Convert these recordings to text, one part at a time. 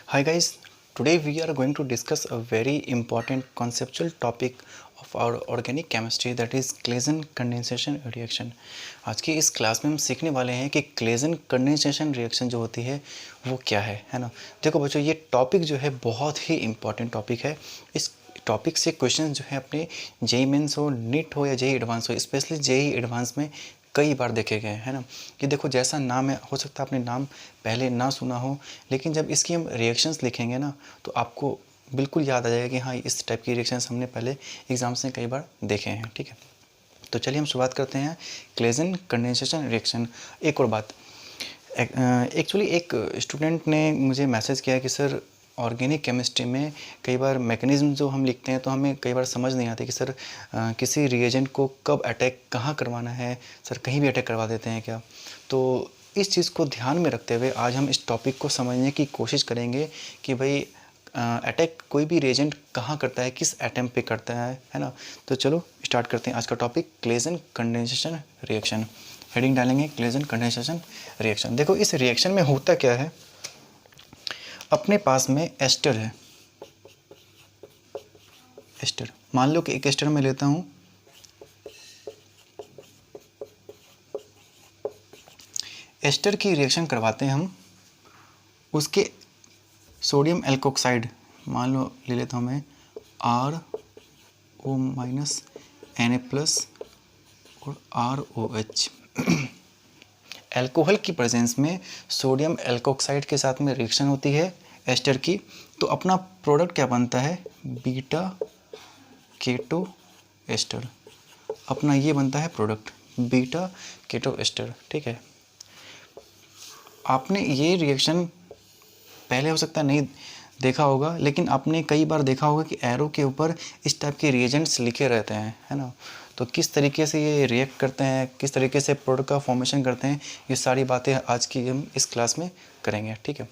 Hi guys, today we are going to discuss a very important conceptual topic of our organic chemistry that is Claisen condensation reaction। आज की इस class में हम सीखने वाले हैं कि Claisen condensation reaction जो होती है वो क्या है ना। देखो बच्चों, ये टॉपिक जो है बहुत ही इम्पॉर्टेंट टॉपिक है। इस टॉपिक से क्वेश्चन जो है अपने जेई मेंस हो, नीट हो या जेई एडवांस हो, स्पेशली जेई एडवांस में कई बार देखे गए हैं ना। ये देखो, जैसा नाम है, हो सकता है आपने नाम पहले ना सुना हो, लेकिन जब इसकी हम रिएक्शंस लिखेंगे ना तो आपको बिल्कुल याद आ जाएगा कि हाँ, इस टाइप की रिएक्शंस हमने पहले एग्जाम्स में कई बार देखे हैं। ठीक है, तो चलिए हम शुरुआत करते हैं क्लेजन कंडेंसेशन रिएक्शन। एक और बात, एक्चुअली एक स्टूडेंट ने मुझे मैसेज किया कि सर, ऑर्गेनिक केमिस्ट्री में कई बार मैकेनिज़्म जो हम लिखते हैं तो हमें कई बार समझ नहीं आती कि सर किसी रिएजेंट को कब अटैक कहाँ करवाना है, सर कहीं भी अटैक करवा देते हैं क्या। तो इस चीज़ को ध्यान में रखते हुए आज हम इस टॉपिक को समझने की कोशिश करेंगे कि भाई अटैक कोई भी रिएजेंट कहाँ करता है, किस एटम पे करता है ना। तो चलो स्टार्ट करते हैं आज का topic, Claisen condensation reaction. Heading डालेंगे क्लेजन कंडेंसेशन रिएक्शन। देखो, इस रिएक्शन में होता क्या है, अपने पास में एस्टर है। एस्टर, मान लो कि एक एस्टर मैं लेता हूँ, एस्टर की रिएक्शन करवाते हैं हम, उसके सोडियम एल्कोक्साइड मान लो ले लेता हूँ मैं RO- Na+ और ROH। अल्कोहल की प्रेजेंस में सोडियम एल्कोक्साइड के साथ में रिएक्शन होती है एस्टर की, तो अपना प्रोडक्ट क्या बनता है, बीटा केटो एस्टर। अपना ये बनता है प्रोडक्ट बीटा केटो एस्टर। ठीक है, आपने ये रिएक्शन पहले हो सकता नहीं देखा होगा, लेकिन आपने कई बार देखा होगा कि एरो के ऊपर इस टाइप के रिएजेंट्स लिखे रहते हैं, है ना। तो किस तरीके से ये रिएक्ट करते हैं, किस तरीके से प्रोडक्ट का फॉर्मेशन करते हैं, ये सारी बातें आज की हम इस क्लास में करेंगे। ठीक है,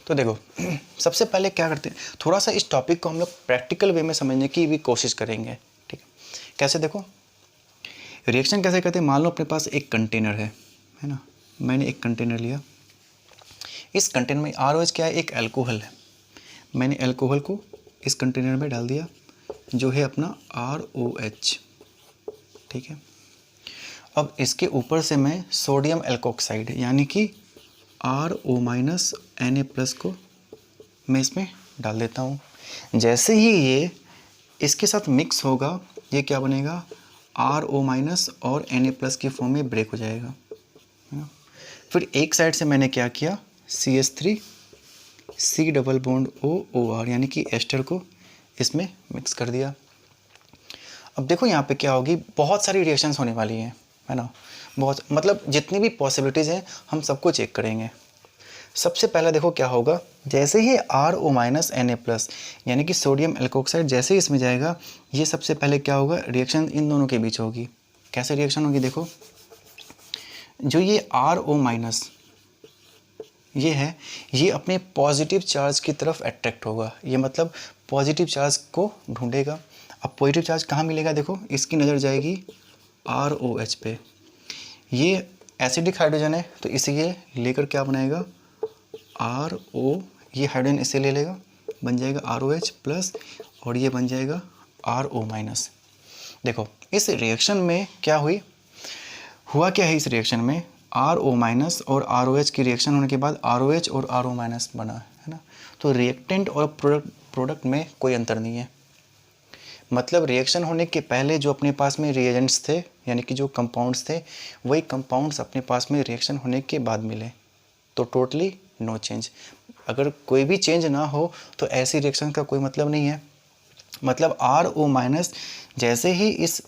तो देखो सबसे पहले क्या करते हैं, थोड़ा सा इस टॉपिक को हम लोग प्रैक्टिकल वे में समझने की भी कोशिश करेंगे। ठीक है, कैसे, देखो रिएक्शन कैसे करते हैं। मान लो अपने पास एक कंटेनर है ना। मैंने एक कंटेनर लिया, इस कंटेनर में ROH क्या है, एक अल्कोहल है। मैंने अल्कोहल को इस कंटेनर में डाल दिया जो है अपना ROH। ठीक है, अब इसके ऊपर से मैं सोडियम एल्कोक्साइड यानी कि RO- Na+ को मैं इसमें डाल देता हूँ। जैसे ही ये इसके साथ मिक्स होगा, ये क्या बनेगा, RO- और Na+ की फॉर्म में ब्रेक हो जाएगा। फिर एक साइड से मैंने क्या किया, CH3 C+OOR यानी कि एस्टर को इसमें मिक्स कर दिया। अब देखो यहाँ पे क्या होगी, बहुत सारी रिएक्शंस होने वाली हैं, है ना। बहुत, मतलब जितनी भी पॉसिबिलिटीज़ हैं हम सबको चेक करेंगे। सबसे पहले देखो क्या होगा, जैसे ही RO- Na+ यानी कि सोडियम एल्कोक्साइड जैसे ही इसमें जाएगा, ये सबसे पहले क्या होगा, रिएक्शन इन दोनों के बीच होगी। कैसे रिएक्शन होगी, देखो जो ये RO- ये है, ये अपने पॉजिटिव चार्ज की तरफ अट्रैक्ट होगा। ये मतलब पॉजिटिव चार्ज को ढूंढेगा। अब पॉजिटिव चार्ज कहाँ मिलेगा, देखो इसकी नज़र जाएगी ROH पे। ये एसिडिक हाइड्रोजन है तो इसे ये लेकर क्या बनाएगा, RO, ये हाइड्रोजन इसे ले लेगा, बन जाएगा ROH+ और ये बन जाएगा RO-। देखो इस रिएक्शन में क्या हुआ क्या है, इस रिएक्शन में RO- और ROH की रिएक्शन होने के बाद ROH और RO- बना है ना। तो रिएक्टेंट और प्रोडक्ट में कोई अंतर नहीं है। मतलब रिएक्शन होने के पहले जो अपने पास में रिएजेंट्स थे यानी कि जो कंपाउंड्स थे, वही कंपाउंड्स अपने पास में रिएक्शन होने के बाद मिले, तो टोटली नो चेंज। अगर कोई भी चेंज ना हो तो ऐसी रिएक्शन का कोई मतलब नहीं है। मतलब RO- जैसे ही इस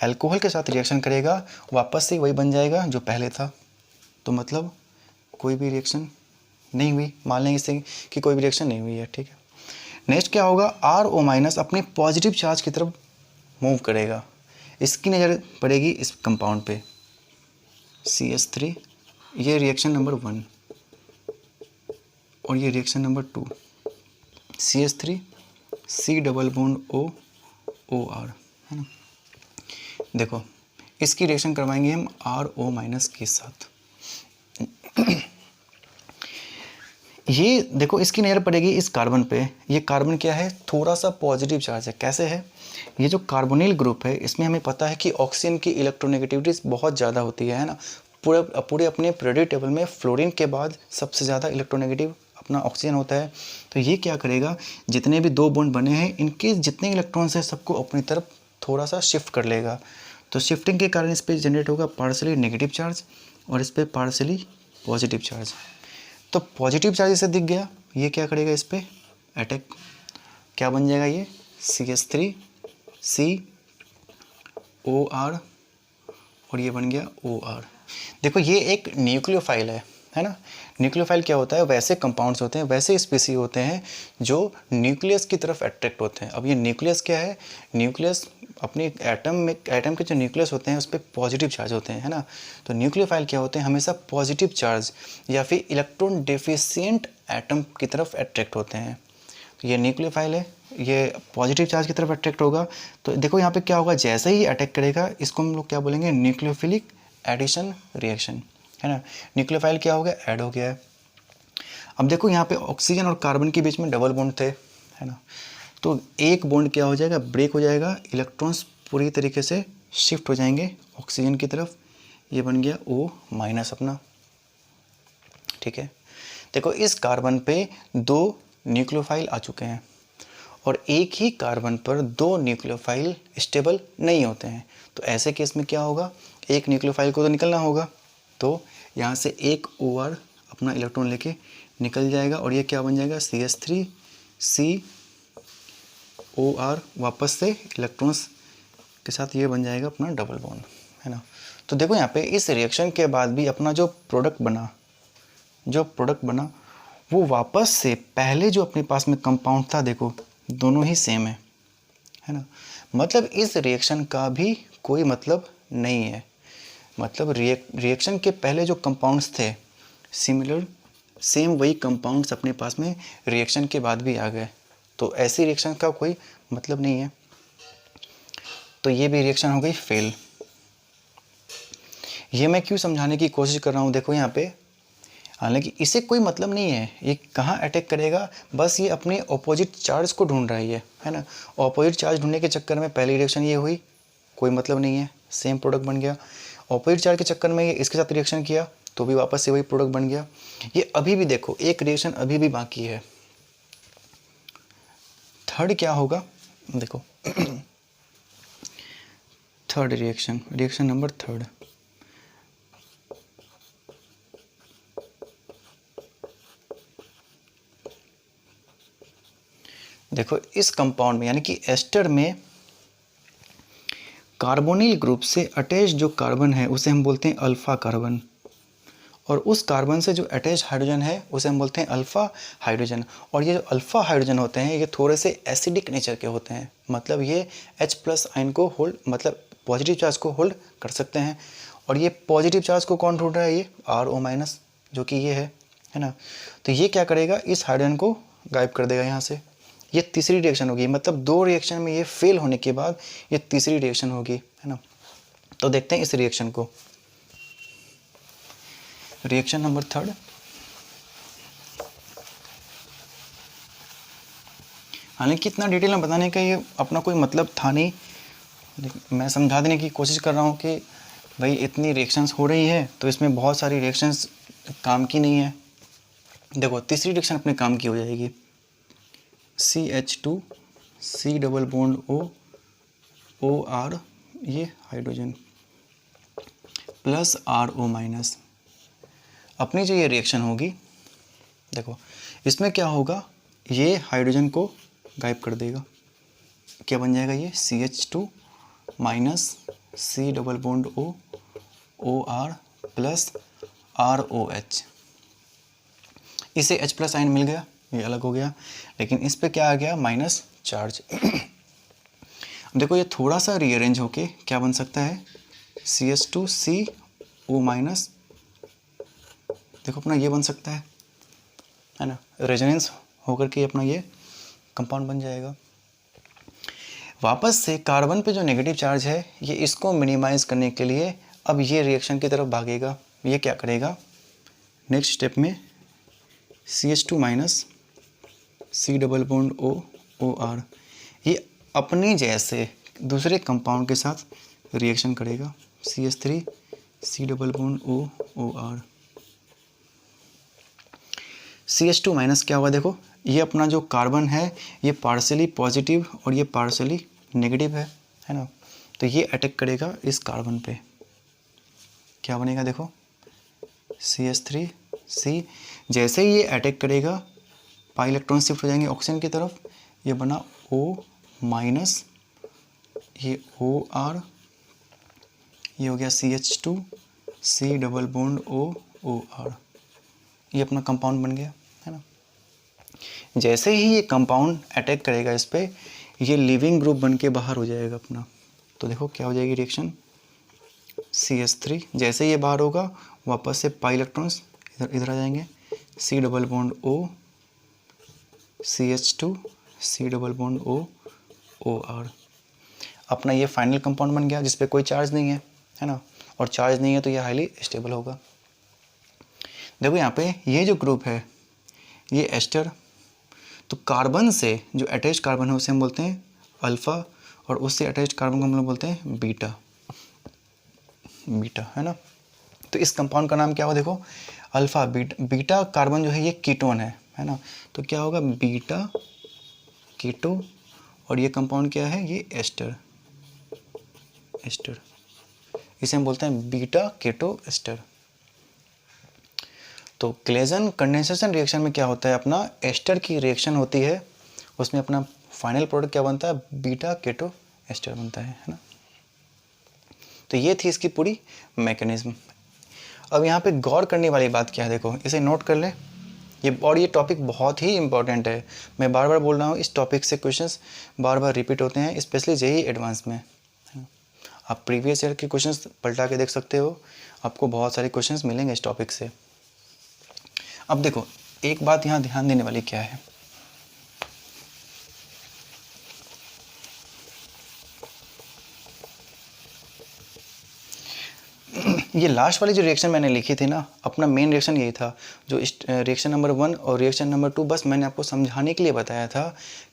अल्कोहल के साथ रिएक्शन करेगा, वापस से वही बन जाएगा जो पहले था। तो मतलब कोई भी रिएक्शन नहीं हुई, मान लेंगे इससे कि कोई भी रिएक्शन नहीं हुई है। ठीक है, नेक्स्ट क्या होगा, RO- अपने पॉजिटिव चार्ज की तरफ मूव करेगा। इसकी नज़र पड़ेगी इस कंपाउंड पे CH3, ये रिएक्शन नंबर 1 और ये रिएक्शन नंबर 2 CH3 C+OOR, है ना। देखो इसकी रिएक्शन करवाएंगे हम RO- के साथ। ये देखो इसकी नज़र पड़ेगी इस कार्बन पे, ये कार्बन क्या है, थोड़ा सा पॉजिटिव चार्ज है। कैसे है, ये जो कार्बोनिल ग्रुप है इसमें हमें पता है कि ऑक्सीजन की इलेक्ट्रोनेगेटिविटी बहुत ज़्यादा होती है ना। पूरे अपने पीरियोडिक टेबल में फ्लोरीन के बाद सबसे ज़्यादा इलेक्ट्रोनेगेटिव अपना ऑक्सीजन होता है। तो ये क्या करेगा, जितने भी 2 बॉन्ड बने हैं इनके जितने इलेक्ट्रॉन्स हैं सबको अपनी तरफ थोड़ा सा शिफ्ट कर लेगा। तो शिफ्टिंग के कारण इस पर जनरेट होगा पार्शली नेगेटिव चार्ज और इस पर पार्शली पॉजिटिव चार्ज। तो पॉजिटिव चार्ज इसे दिख गया, ये क्या करेगा, इस पर अटैक, क्या बन जाएगा, ये CH3 COR और ये बन गया OR। देखो ये एक न्यूक्लियोफाइल है ना। न्यूक्लियोफाइल क्या होता है, वैसे कंपाउंड्स होते हैं, वैसे स्पीसी होते हैं जो न्यूक्लियस की तरफ अट्रैक्ट होते हैं। अब ये न्यूक्लियस क्या है, न्यूक्लियस अपनी एटम के जो न्यूक्लियस होते हैं उस पर पॉजिटिव चार्ज होते हैं, है ना। तो न्यूक्लियोफाइल क्या होते हैं, हमेशा पॉजिटिव चार्ज या फिर इलेक्ट्रॉन डेफिशिएंट एटम की तरफ अट्रैक्ट होते हैं। तो ये न्यूक्लियोफाइल है, ये पॉजिटिव चार्ज की तरफ अट्रैक्ट होगा। तो देखो यहाँ पे क्या होगा, जैसे ही अटैक करेगा इसको हम लोग क्या बोलेंगे, न्यूक्लियोफिलिक एडिशन रिएक्शन, है ना। न्यूक्लियोफाइल क्या हो गया, ऐड हो गया है। अब देखो यहाँ पे ऑक्सीजन और कार्बन के बीच में डबल बॉन्ड थे, है ना। तो एक बॉन्ड क्या हो जाएगा, ब्रेक हो जाएगा, इलेक्ट्रॉन्स पूरी तरीके से शिफ्ट हो जाएंगे ऑक्सीजन की तरफ। ये बन गया O- अपना, ठीक है। देखो इस कार्बन पे 2 न्यूक्लियोफाइल आ चुके हैं और एक ही कार्बन पर 2 न्यूक्लियोफाइल स्टेबल नहीं होते हैं। तो ऐसे केस में क्या होगा, एक न्यूक्लियोफाइल को तो निकलना होगा, तो यहाँ से एक OR अपना इलेक्ट्रॉन लेके निकल जाएगा और ये क्या बन जाएगा, CH3 COR, वापस से इलेक्ट्रॉन्स के साथ ये बन जाएगा अपना डबल बॉन्ड, है ना। तो देखो यहाँ पे इस रिएक्शन के बाद भी अपना जो प्रोडक्ट बना वो वापस से पहले जो अपने पास में कंपाउंड था, देखो दोनों ही सेम है ना। मतलब इस रिएक्शन का भी कोई मतलब नहीं है, मतलब रिएक्शन के पहले जो कंपाउंड्स थे सेम वही कंपाउंड्स अपने पास में रिएक्शन के बाद भी आ गए। तो ऐसी रिएक्शन का कोई मतलब नहीं है। तो ये भी रिएक्शन हो गई फेल। ये मैं क्यों समझाने की कोशिश कर रहा हूँ, देखो यहाँ पे, हालांकि इसे कोई मतलब नहीं है ये कहाँ अटैक करेगा, बस ये अपने ऑपोजिट चार्ज को ढूंढ रही है ना। ऑपोजिट चार्ज ढूंढने के चक्कर में पहली रिएक्शन ये हुई, कोई मतलब नहीं है, सेम प्रोडक्ट बन गया। ऑपोजिट चार्ज के चक्कर में ये इसके साथ रिएक्शन किया तो भी वापस से वही प्रोडक्ट बन गया। ये अभी भी देखो एक रिएक्शन अभी भी बाकी है। थर्ड क्या होगा, देखो थर्ड रिएक्शन नंबर थर्ड, देखो इस कंपाउंड में यानी कि एस्टर में कार्बोनिल ग्रुप से अटैच जो कार्बन है उसे हम बोलते हैं अल्फा कार्बन, और उस कार्बन से जो अटैच हाइड्रोजन है उसे हम बोलते हैं अल्फा हाइड्रोजन। और ये जो अल्फा हाइड्रोजन होते हैं ये थोड़े से एसिडिक नेचर के होते हैं, मतलब ये H+ आयन को होल्ड, मतलब पॉजिटिव चार्ज को होल्ड कर सकते हैं। और ये पॉजिटिव चार्ज को कौन ढूंढ रहा है, ये RO- जो कि ये है ना। तो ये क्या करेगा, इस हाइड्रोजन को गायब कर देगा यहाँ से। ये तीसरी रिएक्शन होगी, मतलब 2 रिएक्शन में ये फेल होने के बाद ये तीसरी रिएक्शन होगी, है ना। तो देखते हैं इस रिएक्शन को, रिएक्शन नंबर थर्ड। हालांकि इतना डिटेल में बताने का ये अपना कोई मतलब था नहीं, मैं समझा देने की कोशिश कर रहा हूँ कि भाई इतनी रिएक्शंस हो रही है तो इसमें बहुत सारी रिएक्शंस काम की नहीं है। देखो तीसरी रिएक्शन अपने काम की हो जाएगी, CH2 C double bond O OR, ये हाइड्रोजन प्लस RO-। अपनी जो ये रिएक्शन होगी, देखो इसमें क्या होगा, ये हाइड्रोजन को गायब कर देगा, क्या बन जाएगा ये CH2 minus C double bond O OR plus ROH। इसे H+ आयन मिल गया, ये अलग हो गया, लेकिन इस पे क्या आ गया, माइनस चार्ज। देखो ये थोड़ा सा रीअरेंज होके क्या बन सकता है, CH2 CO-, देखो अपना ये बन सकता है ना, रेजोनेंस होकर के अपना ये कंपाउंड बन जाएगा। वापस से कार्बन पे जो नेगेटिव चार्ज है ये इसको मिनिमाइज करने के लिए अब ये रिएक्शन की तरफ भागेगा। ये क्या करेगा, नेक्स्ट स्टेप में CH2 minus C double bond OR, ये अपने जैसे दूसरे कंपाउंड के साथ रिएक्शन करेगा। CH3 C double bond OR। CH2 minus क्या हुआ देखो, ये अपना जो कार्बन है ये पार्शली पॉजिटिव और ये पार्शली नेगेटिव है ना। तो ये अटैक करेगा इस कार्बन पे, क्या बनेगा देखो CH3C। जैसे ही ये अटैक करेगा पाई इलेक्ट्रॉन शिफ्ट हो जाएंगे ऑक्सीजन की तरफ, ये बना O माइनस, ये OR, ये हो गया CH2 C double bond OR। ये अपना कंपाउंड बन गया है ना। जैसे ही ये कंपाउंड अटैक करेगा इस पर, ये लिविंग ग्रुप बन के बाहर हो जाएगा अपना। तो देखो क्या हो जाएगी रिएक्शन, CH3 जैसे ये बाहर होगा वापस से पाई इलेक्ट्रॉन्स इधर आ जाएंगे, C double bond O, CH2 C double bond OR। अपना ये फाइनल कंपाउंड बन गया जिस पे कोई चार्ज नहीं है ना, और चार्ज नहीं है तो ये हाईली स्टेबल होगा। देखो यहाँ पे ये जो ग्रुप है ये एस्टर, तो कार्बन से जो अटैच कार्बन है उसे हम बोलते हैं अल्फ़ा, और उससे अटैच कार्बन को हम लोग बोलते हैं बीटा है ना। तो इस कंपाउंड का नाम क्या हुआ देखो, अल्फ़ा बीटा कार्बन जो है ये कीटोन है ना। तो क्या होगा बीटा कीटो, और ये कंपाउंड क्या है, ये एस्टर, इसे हम बोलते हैं बीटा कीटो एस्टर। तो क्लेजन कंडेंसेशन रिएक्शन में क्या होता है, अपना एस्टर की रिएक्शन होती है, उसमें अपना फाइनल प्रोडक्ट क्या बनता है, बीटा कीटो एस्टर बनता है ना। तो ये थी इसकी पूरी मैकेनिज्म। अब यहाँ पे गौर करने वाली बात क्या है देखो, इसे नोट कर लें और ये टॉपिक बहुत ही इंपॉर्टेंट है। मैं बार बार बोल रहा हूँ, इस टॉपिक से क्वेश्चंस बार बार रिपीट होते हैं, स्पेशली जेईई एडवांस में। आप प्रीवियस ईयर के क्वेश्चंस पलटा के देख सकते हो, आपको बहुत सारे क्वेश्चंस मिलेंगे इस टॉपिक से। अब देखो एक बात यहाँ ध्यान देने वाली क्या है, ये लास्ट वाली जो रिएक्शन मैंने लिखी थी ना, अपना मेन रिएक्शन यही था, जो रिएक्शन नंबर 1 और रिएक्शन नंबर 2 बस मैंने आपको समझाने के लिए बताया था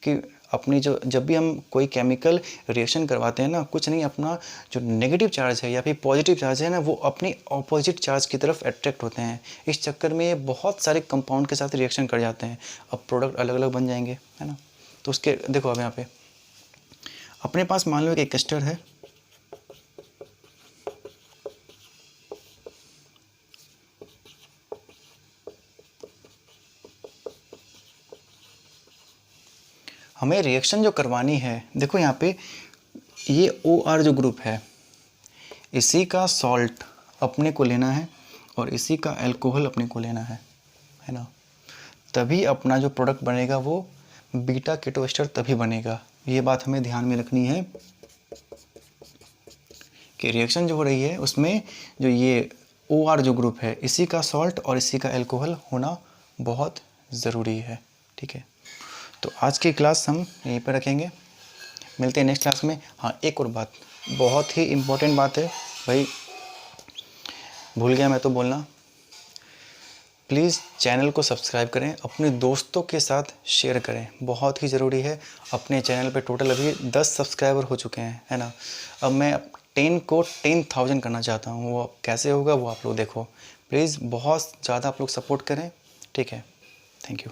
कि अपनी जो जब भी हम कोई केमिकल रिएक्शन करवाते हैं ना, कुछ नहीं, अपना जो नेगेटिव चार्ज है या फिर पॉजिटिव चार्ज है ना, वो अपनी ऑपोजिट चार्ज की तरफ अट्रैक्ट होते हैं। इस चक्कर में ये बहुत सारे कंपाउंड के साथ रिएक्शन कर जाते हैं, अब प्रोडक्ट अलग अलग बन जाएंगे है ना। तो उसके देखो अब यहाँ पे अपने पास मान लो एक एस्टर है, हमें रिएक्शन जो करवानी है, देखो यहाँ पे ये OR जो ग्रुप है, इसी का सॉल्ट अपने को लेना है और इसी का अल्कोहल अपने को लेना है ना। तभी अपना जो प्रोडक्ट बनेगा वो बीटा कीटो एस्टर तभी बनेगा। ये बात हमें ध्यान में रखनी है कि रिएक्शन जो हो रही है उसमें जो ये OR जो ग्रुप है, इसी का सॉल्ट और इसी का अल्कोहल होना बहुत ज़रूरी है, ठीक है। तो आज की क्लास हम यहीं पर रखेंगे, मिलते हैं नेक्स्ट क्लास में। हाँ एक और बात, बहुत ही इम्पोर्टेंट बात है भाई, भूल गया मैं तो बोलना, प्लीज़ चैनल को सब्सक्राइब करें, अपने दोस्तों के साथ शेयर करें, बहुत ही ज़रूरी है। अपने चैनल पे टोटल अभी 10 सब्सक्राइबर हो चुके हैं है ना। अब मैं 10 को 10,000 करना चाहता हूँ, वो कैसे होगा वो आप लोग देखो, प्लीज़ बहुत ज़्यादा आप लोग सपोर्ट करें, ठीक है। Thank you.